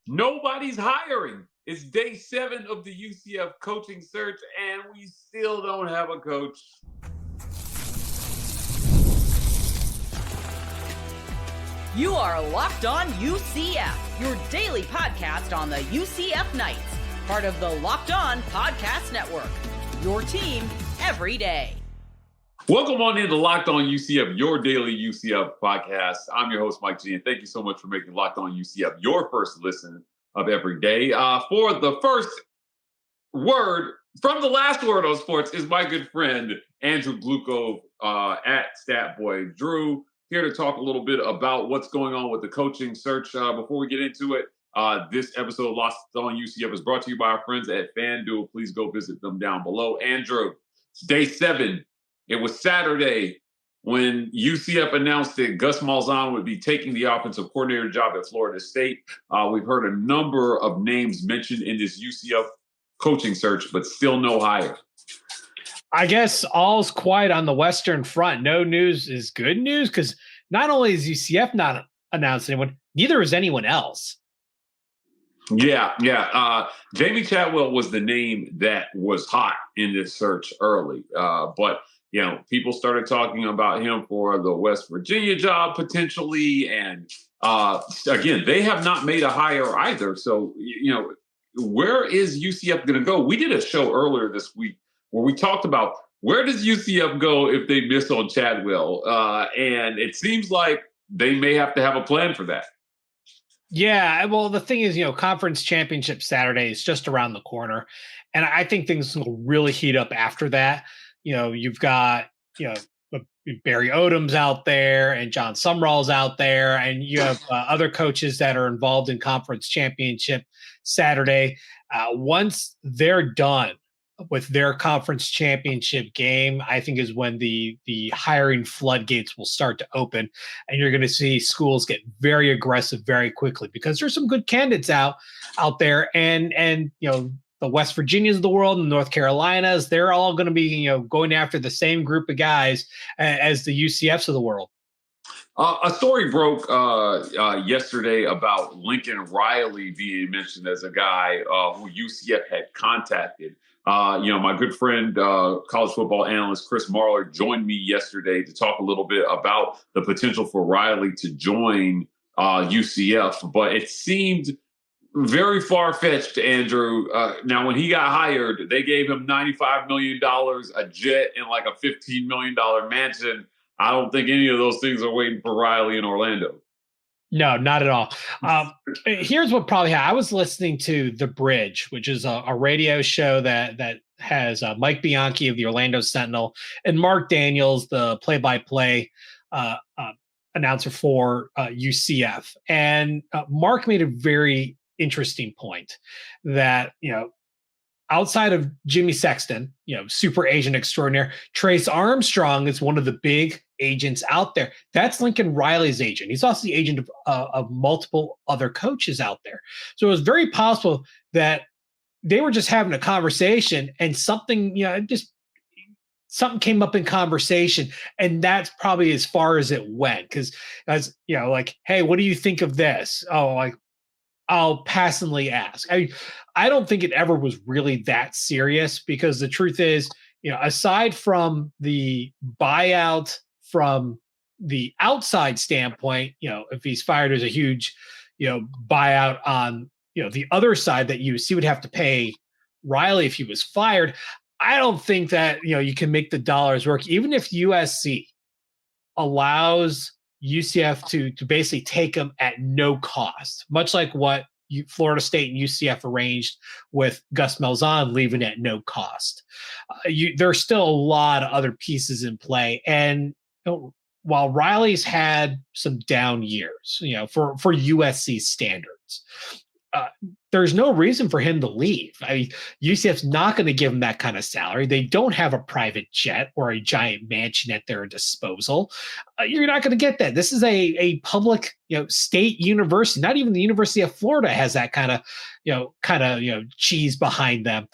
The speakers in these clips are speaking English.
Nobody's hiring. It's day 7 of the UCF coaching search, and we still don't have a coach. You are Locked On UCF, your daily podcast on the UCF Knights, part of the Locked On Podcast Network, your team every day. Welcome on into Locked On UCF, your daily UCF podcast. I'm your host, Mike G, and thank you so much for making Locked On UCF your first listen of every day. For the first word from the last word on sports is my good friend, Andrew Glukov at Statboy. Drew, here to talk a little bit about what's going on with the coaching search. Before we get into it, this episode of Locked On UCF is brought to you by our friends at FanDuel. Please go visit them down below. Andrew, it's day 7. It was Saturday when UCF announced that Gus Malzahn would be taking the offensive coordinator job at Florida State. We've heard a number of names mentioned in this UCF coaching search, but still no hire. I guess all's quiet on the Western Front. No news is good news because not only is UCF not announced anyone, neither is anyone else. Yeah. Jamie Chadwell was the name that was hot in this search early, but people started talking about him for the West Virginia job potentially, and again, they have not made a hire either. So where is UCF going to go? We did a show earlier this week where we talked about where does UCF go if they miss on Chadwell? And it seems like they may have to have a plan for that. Yeah, well, the thing is, conference championship Saturday is just around the corner. And I think things will really heat up after that. You've got, Barry Odom's out there and John Sumrall's out there. And you have other coaches that are involved in conference championship Saturday. Once they're done with their conference championship game, I think is when the hiring floodgates will start to open, and you're going to see schools get very aggressive very quickly because there's some good candidates out there, and the West Virginias of the world and North Carolinas, they're all going to be going after the same group of guys as the UCFs of the world. A story broke yesterday about Lincoln Riley being mentioned as a guy who UCF had contacted. My good friend, college football analyst Chris Marler, joined me yesterday to talk a little bit about the potential for Riley to join UCF, but it seemed very far-fetched, Andrew. Now, when he got hired, they gave him $95 million, a jet, and like a $15 million mansion. I don't think any of those things are waiting for Riley in Orlando. No, not at all. Here's what probably happened. I was listening to The Bridge, which is a radio show that has Mike Bianchi of the Orlando Sentinel and Mark Daniels, the play-by-play announcer for UCF. And Mark made a very interesting point that, outside of Jimmy Sexton, super agent extraordinaire, Trace Armstrong is one of the big agents out there. That's Lincoln Riley's agent. He's also the agent of multiple other coaches out there. So it was very possible that they were just having a conversation and something, something came up in conversation, and that's probably as far as it went. Because as like, hey, what do you think of this? Oh, like, I'll passively ask. I don't think it ever was really that serious because the truth is, aside from the buyout from the outside standpoint, if he's fired, there's a huge, buyout on, the other side that UC would have to pay Riley if he was fired. I don't think that, you can make the dollars work, even if USC allows UCF to basically take them at no cost, much like what Florida State and UCF arranged with Gus Malzahn, leaving at no cost. There's still a lot of other pieces in play. And while Riley's had some down years, for USC standards, there's no reason for him to leave. I mean, UCF's not going to give him that kind of salary. They don't have a private jet or a giant mansion at their disposal. You're not going to get that. This is a public, state university. Not even the University of Florida has that kind of cheese behind them.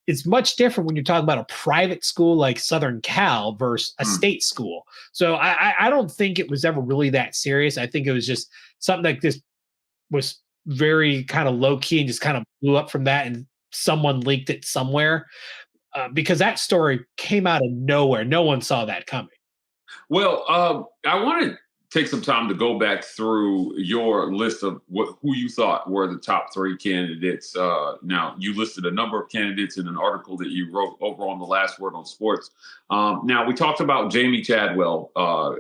It's much different when you're talking about a private school like Southern Cal versus a state school. So I don't think it was ever really that serious. I think it was just something like this was very kind of low key and just kind of blew up from that, and someone leaked it somewhere, because that story came out of nowhere. No one saw that coming. Well, I want to take some time to go back through your list of who you thought were the top 3 candidates. Now, you listed a number of candidates in an article that you wrote over on the Last Word on Sports. Now, we talked about Jamie Chadwell,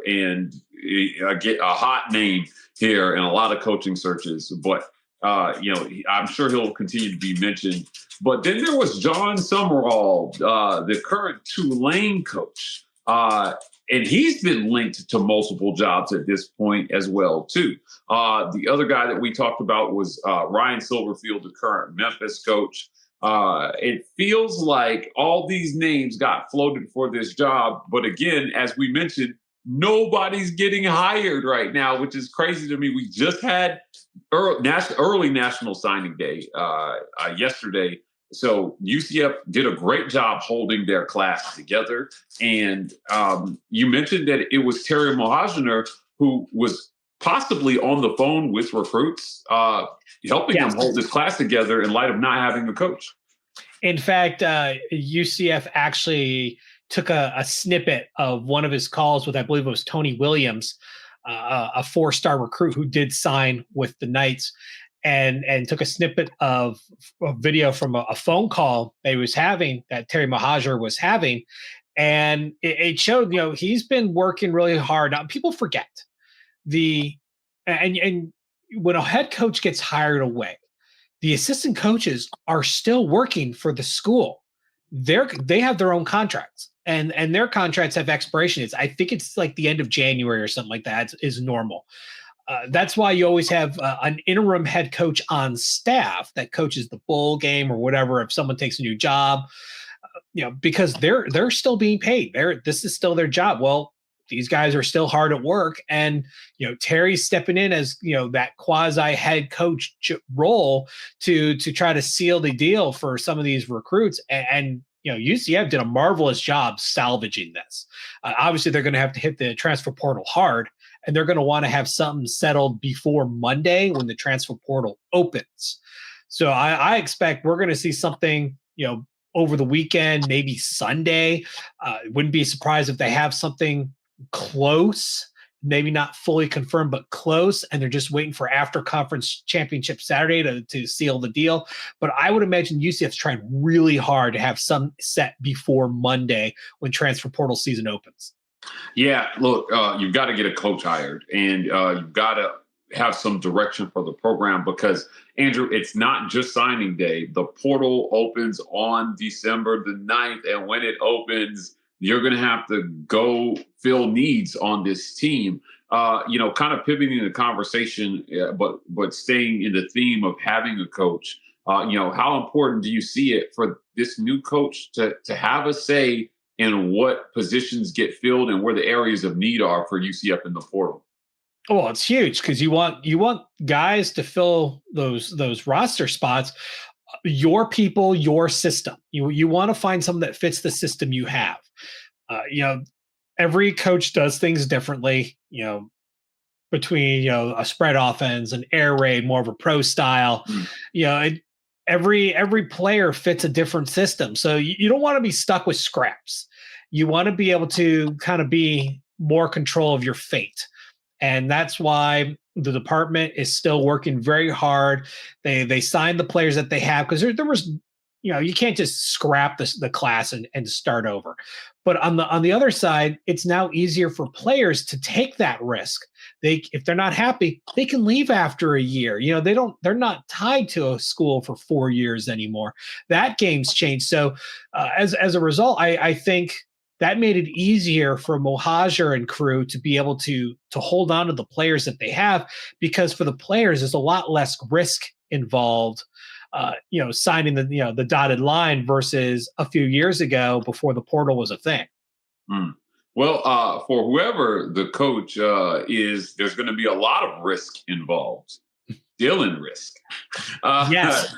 and a hot name here in a lot of coaching searches, but I'm sure he'll continue to be mentioned. But then there was John Summerall, the current Tulane coach. And he's been linked to multiple jobs at this point as well, too. The other guy that we talked about was Ryan Silverfield, the current Memphis coach. It feels like all these names got floated for this job. But again, as we mentioned, nobody's getting hired right now, which is crazy to me. We just had early National Signing Day yesterday. So UCF did a great job holding their class together. And you mentioned that it was Terry Mohajner who was possibly on the phone with recruits, helping them hold this class together in light of not having a coach. In fact, UCF actually took a snippet of one of his calls with, I believe it was Tony Williams, a 4-star recruit who did sign with the Knights, and took a snippet of a video from a phone call they was having, that Terry Mohajner was having. And it showed, he's been working really hard. Now, people forget and when a head coach gets hired away, the assistant coaches are still working for the school. They have their own contracts, and their contracts have expiration dates. I think it's like the end of January or something like that is normal. That's why you always have an interim head coach on staff that coaches the bowl game or whatever if someone takes a new job, because they're still being paid. This is still their job. Well, these guys are still hard at work, and Terry's stepping in as that quasi head coach role to try to seal the deal for some of these recruits. And UCF did a marvelous job salvaging this. Obviously, they're going to have to hit the transfer portal hard, and they're going to want to have something settled before Monday when the transfer portal opens. So I expect we're going to see something, over the weekend, maybe Sunday. Wouldn't be surprised if they have something close, maybe not fully confirmed, but close, and they're just waiting for after conference championship Saturday to seal the deal. But I would imagine UCF's trying really hard to have some set before Monday when transfer portal season opens. Yeah, look, you've got to get a coach hired, and you've got to have some direction for the program, because, Andrew, it's not just signing day. The portal opens on December the 9th, and when it opens, you're going to have to go fill needs on this team. Kind of pivoting the conversation, but staying in the theme of having a coach. How important do you see it for this new coach to have a say in what positions get filled and where the areas of need are for UCF in the portal? Well, it's huge, because you want guys to fill those roster spots. Your people, your system. You want to find someone that fits the system you have. Every coach does things differently. Between a spread offense, an air raid, more of a pro style. Every player fits a different system. So you don't want to be stuck with scraps. You want to be able to kind of be more control of your fate. And that's why the department is still working very hard. They signed the players that they have, because there was, you can't just scrap the class and start over. But on the other side, it's now easier for players to take that risk. If they're not happy, they can leave after a year. They're not tied to a school for 4 years anymore. That game's changed. So as a result, I think that made it easier for Mohajner and crew to be able to hold on to the players that they have, because for the players, there's a lot less risk involved, signing the dotted line versus a few years ago before the portal was a thing. Well, for whoever the coach is, there's going to be a lot of risk involved. Dylan Rizk. Yes.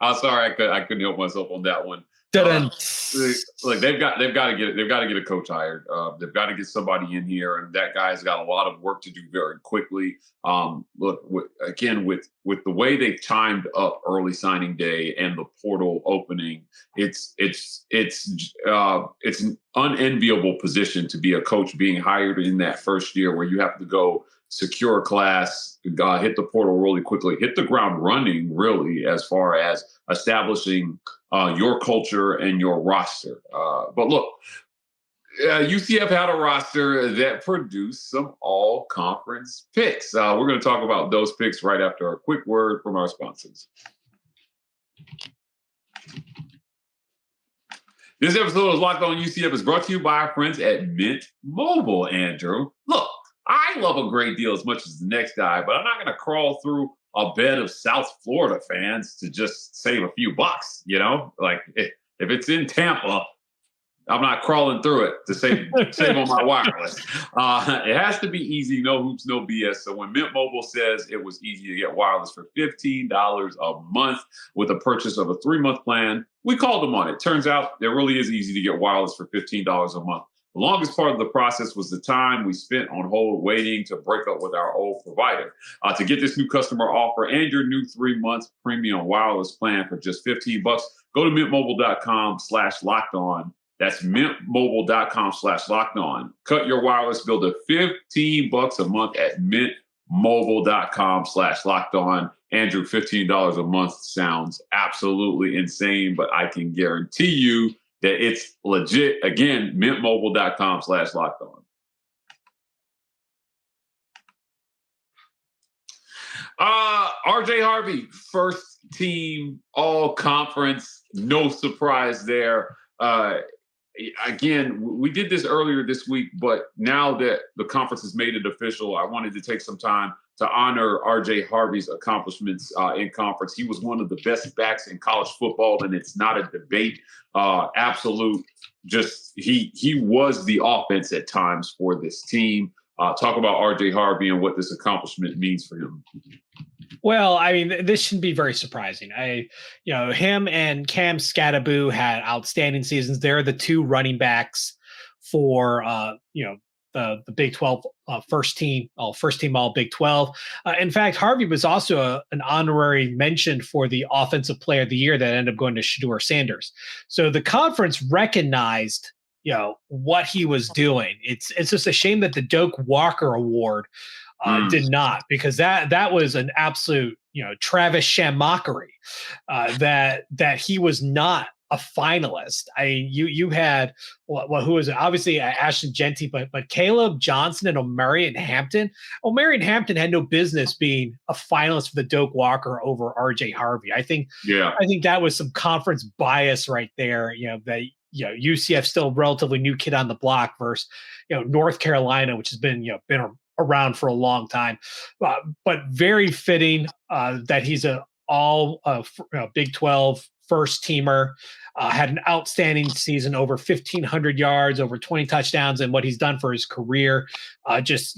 I'm sorry, I couldn't help myself on that one. Like they've got to get a coach hired. They've got to get somebody in here, and that guy's got a lot of work to do very quickly. Look, with the way they timed up early signing day and the portal opening, it's an unenviable position to be a coach being hired in that first year where you have to go secure a class, hit the portal really quickly, hit the ground running really as far as establishing your culture and your roster. But look, UCF had a roster that produced some all-conference picks. We're going to talk about those picks right after a quick word from our sponsors. This episode of Locked On UCF is brought to you by our friends at Mint Mobile, Andrew. Look, I love a great deal as much as the next guy, but I'm not going to crawl through a bed of South Florida fans to just save a few bucks, you know? Like, if it's in Tampa, I'm not crawling through it to save on my wireless. It has to be easy, no hoops, no BS. So when Mint Mobile says it was easy to get wireless for $15 a month with a purchase of a 3-month plan, we called them on it. Turns out it really is easy to get wireless for $15 a month. The longest part of the process was the time we spent on hold waiting to break up with our old provider. To get this new customer offer and your new 3-month premium wireless plan for just $15, go to mintmobile.com/lockedon. That's mintmobile.com/lockedon. Cut your wireless bill to $15 a month at mintmobile.com/lockedon. Andrew, $15 a month sounds absolutely insane, but I can guarantee you that it's legit. Again, mintmobile.com/lockedon. RJ Harvey, first team all conference. No surprise there. Again, we did this earlier this week, but now that the conference has made it official, I wanted to take some time to honor RJ Harvey's accomplishments in conference. He was one of the best backs in college football, and it's not a debate. Absolute, just he was the offense at times for this team. Talk about RJ Harvey and what this accomplishment means for him. Well, I mean, this shouldn't be very surprising. Him and Cam Scattaboo had outstanding seasons. They're the two running backs for, the Big 12 first team all Big 12. In fact, Harvey was also an honorary mention for the Offensive Player of the Year that ended up going to Shedeur Sanders. So the conference recognized, what he was doing. It's just a shame that the Doak Walker Award did not, because that was an absolute, Travis Shamockery, that he was not a finalist. I mean, you had who was it? Obviously Ashton Genty, but Caleb Johnson and Omarion Hampton. Omarion Hampton had no business being a finalist for the Doak Walker over RJ Harvey. I think that was some conference bias right there. That UCF still a relatively new kid on the block versus North Carolina, which has been around for a long time, but very fitting that he's an all Big 12 first teamer. Had an outstanding season, over 1,500 yards, over 20 touchdowns, and what he's done for his career. It's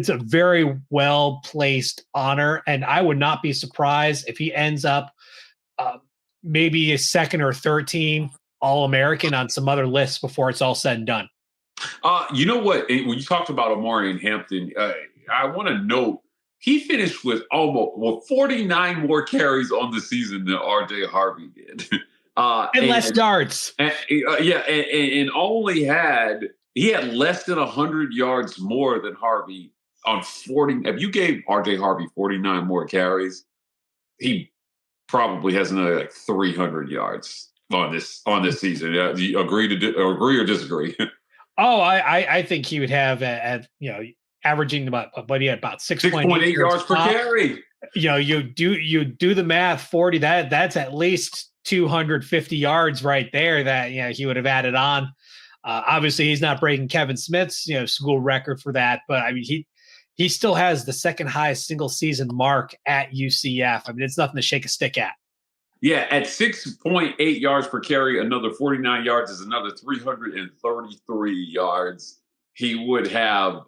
a very well placed honor, and I would not be surprised if he ends up maybe a second or third team All-American on some other lists before it's all said and done. You know what? When you talked about Omarion Hampton, I want to note he finished with almost 49 more carries on the season than RJ Harvey did. And less yards. And only he had less than 100 yards more than Harvey on 40. If you gave RJ Harvey 49 more carries, he probably has another 300 yards on this season. Do you agree or disagree? Oh, I think he would have averaging about 6.8 yards per carry. You do the math, 40. That's at least 250 yards right there that he would have added on. Obviously, he's not breaking Kevin Smith's school record for that, but I mean he still has the second highest single season mark at UCF. I mean, it's nothing to shake a stick at. Yeah, at 6.8 yards per carry, another 49 yards is another 333 yards. He wouldn't have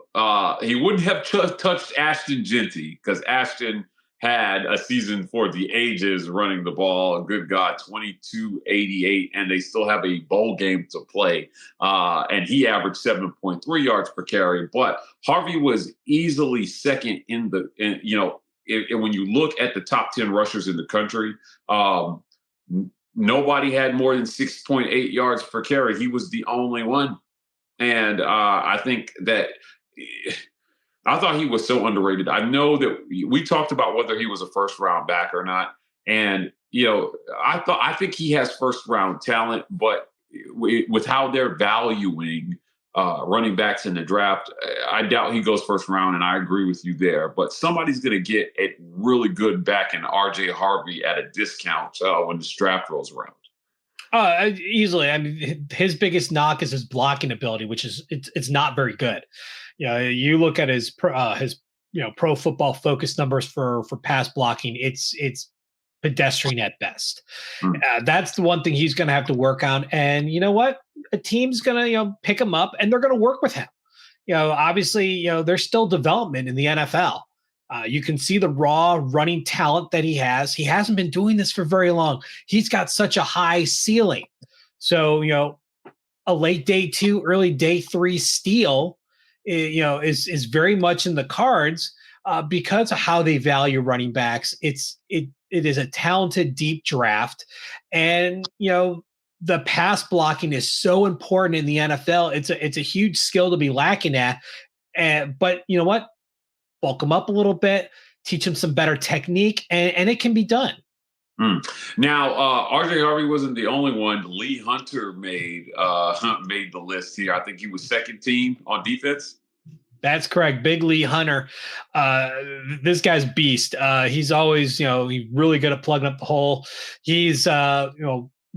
touched Ashton Genty, because Ashton had a season for the ages running the ball. Good God, 2288, and they still have a bowl game to play. And he averaged 7.3 yards per carry. But Harvey was easily second when you look at the top 10 rushers in the country, nobody had more than 6.8 yards per carry. He was the only one. And I think that I thought he was so underrated. I know that we talked about whether he was a first round back or not. And, I think he has first round talent, but with how they're valuing running backs in the draft, I doubt he goes first round. And I agree with you there. But somebody's going to get a really good back in RJ Harvey at a discount when this draft rolls around. Easily. I mean, his biggest knock is his blocking ability, which is it's not very good. You look at his Pro Football Focus numbers for pass blocking. It's pedestrian at best. That's the one thing he's going to have to work on. And you know what? A team's going to pick him up and they're going to work with him. Obviously, there's still development in the NFL. You can see the raw running talent that he has. He hasn't been doing this for very long. He's got such a high ceiling. So, a late day 2, early day 3 steal, is very much in the cards because of how they value running backs. It is a talented, deep draft. And, the pass blocking is so important in the NFL. It's a huge skill to be lacking at. But you know what? Bulk him up a little bit, teach him some better technique, and it can be done. Now, RJ Harvey wasn't the only one. Lee Hunter made the list here. I think he was second team on defense. That's correct. Big Lee Hunter. This guy's beast. He's always, he's really good at plugging up the hole. He's,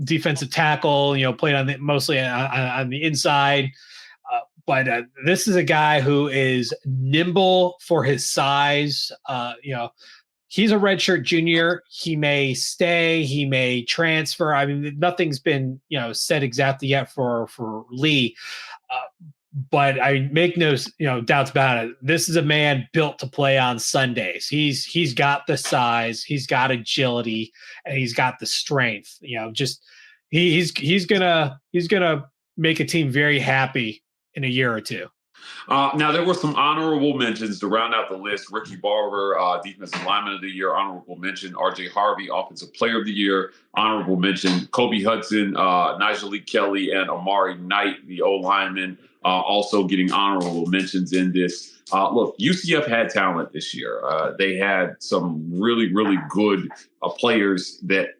defensive tackle, played mostly on the inside. But this is a guy who is nimble for his size. He's a redshirt junior. He may stay. He may transfer. I mean, nothing's been said exactly yet for Lee. But I make no doubts about it. This is a man built to play on Sundays. He's got the size. He's got agility, and he's got the strength. He's gonna make a team very happy in a year or two. Now, there were some honorable mentions to round out the list. Ricky Barber, Defensive Lineman of the Year, honorable mention. RJ Harvey, Offensive Player of the Year, honorable mention. Kobe Hudson, Nigel Lee Kelly, and Amari Knight, the O-lineman, also getting honorable mentions in this. Look, UCF had talent this year. They had some really, really good players that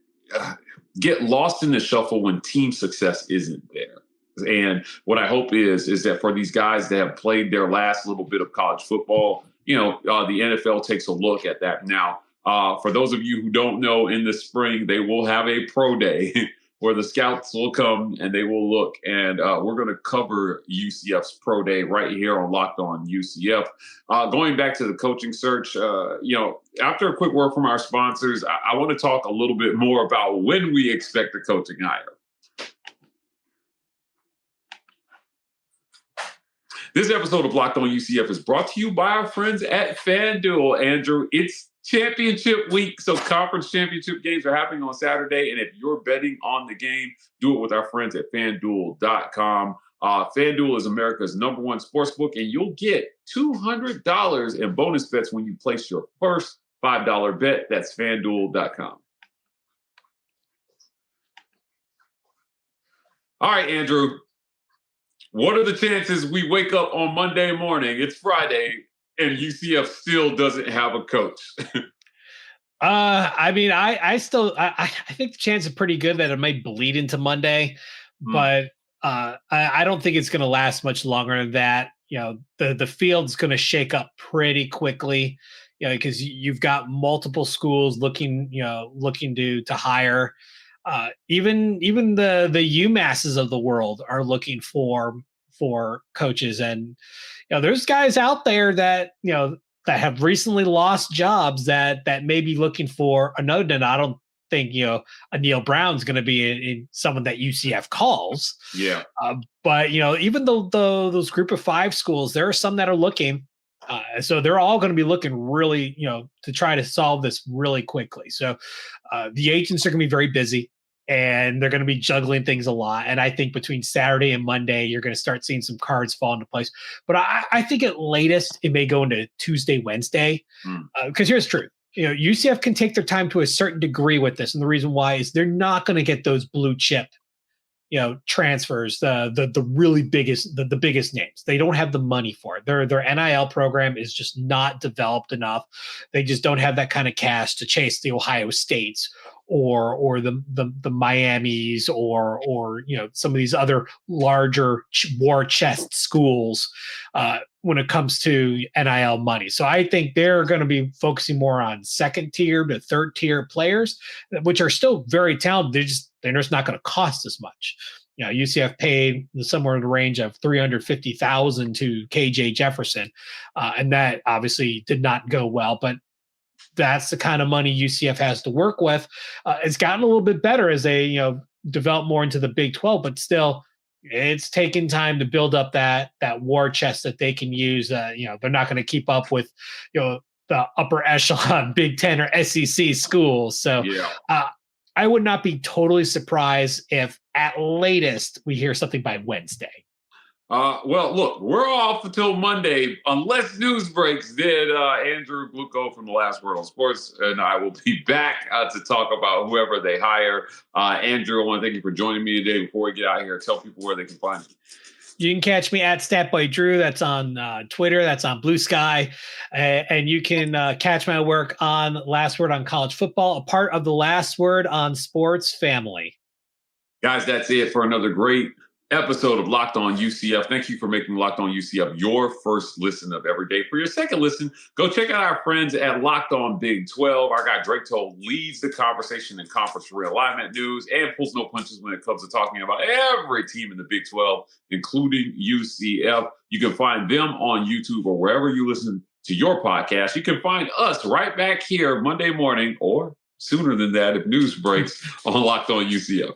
get lost in the shuffle when team success isn't there. And what I hope is that for these guys that have played their last little bit of college football, the NFL takes a look at that. Now, for those of you who don't know, in the spring, they will have a pro day where the scouts will come and they will look. And we're going to cover UCF's pro day right here on Locked On UCF. Going back to the coaching search, after a quick word from our sponsors, I want to talk a little bit more about when we expect the coaching hire. This episode of Locked On UCF is brought to you by our friends at FanDuel. Andrew, it's championship week, so conference championship games are happening on Saturday. And if you're betting on the game, do it with our friends at FanDuel.com. FanDuel is America's #1 sportsbook, and you'll get $200 in bonus bets when you place your first $5 bet. That's FanDuel.com. All right, Andrew. What are the chances we wake up on Monday morning, it's Friday, and UCF still doesn't have a coach? I think the chance is pretty good that it might bleed into Monday, but I don't think it's going to last much longer than that. The field's going to shake up pretty quickly, because you've got multiple schools looking to hire. Even the UMasses of the world are looking for coaches, and there's guys out there that that have recently lost jobs that may be looking for another. And I don't think a Neil Brown's going to be in someone that UCF calls. Yeah, but even though those group of 5 schools, there are some that are looking. So they're all going to be looking really, to try to solve this really quickly. So the agents are going to be very busy, and they're going to be juggling things a lot. And I think between Saturday and Monday, you're going to start seeing some cards fall into place. But I think at latest, it may go into Tuesday, Wednesday, because here's the truth. UCF can take their time to a certain degree with this. And the reason why is they're not going to get those blue chip transfers, the really biggest, the biggest names. They don't have the money for it. Their NIL program is just not developed enough. They just don't have that kind of cash to chase the Ohio States or the Miamis or some of these other larger war chest schools when it comes to NIL money. So I think they're going to be focusing more on second tier to third tier players, which are still very talented. They're just not going to cost as much. UCF paid somewhere in the range of $350,000 to KJ Jefferson, and that obviously did not go well. But that's the kind of money UCF has to work with. It's gotten a little bit better as they develop more into the Big 12, but still, it's taking time to build up that war chest that they can use. They're not going to keep up with the upper echelon Big 10 or SEC schools. So yeah. I would not be totally surprised if at latest we hear something by Wednesday. Well, look, we're off until Monday, unless news breaks. Then Andrew Glucko from The Last Word on Sports and I will be back to talk about whoever they hire. Andrew, I want to thank you for joining me today. Before we get out of here, tell people where they can find me. You can catch me at StatBoyDrew. That's on Twitter. That's on Blue Sky. And you can catch my work on Last Word on College Football, a part of the Last Word on Sports family. Guys, that's it for another great episode of Locked On UCF. Thank you for making Locked On UCF your first listen of every day. For your second listen, go check out our friends at Locked On Big 12. Our guy Drake Toll leads the conversation in conference realignment news and pulls no punches when it comes to talking about every team in the Big 12, including UCF. You can find them on YouTube or wherever you listen to your podcast. You can find us right back here Monday morning or sooner than that if news breaks on Locked On UCF.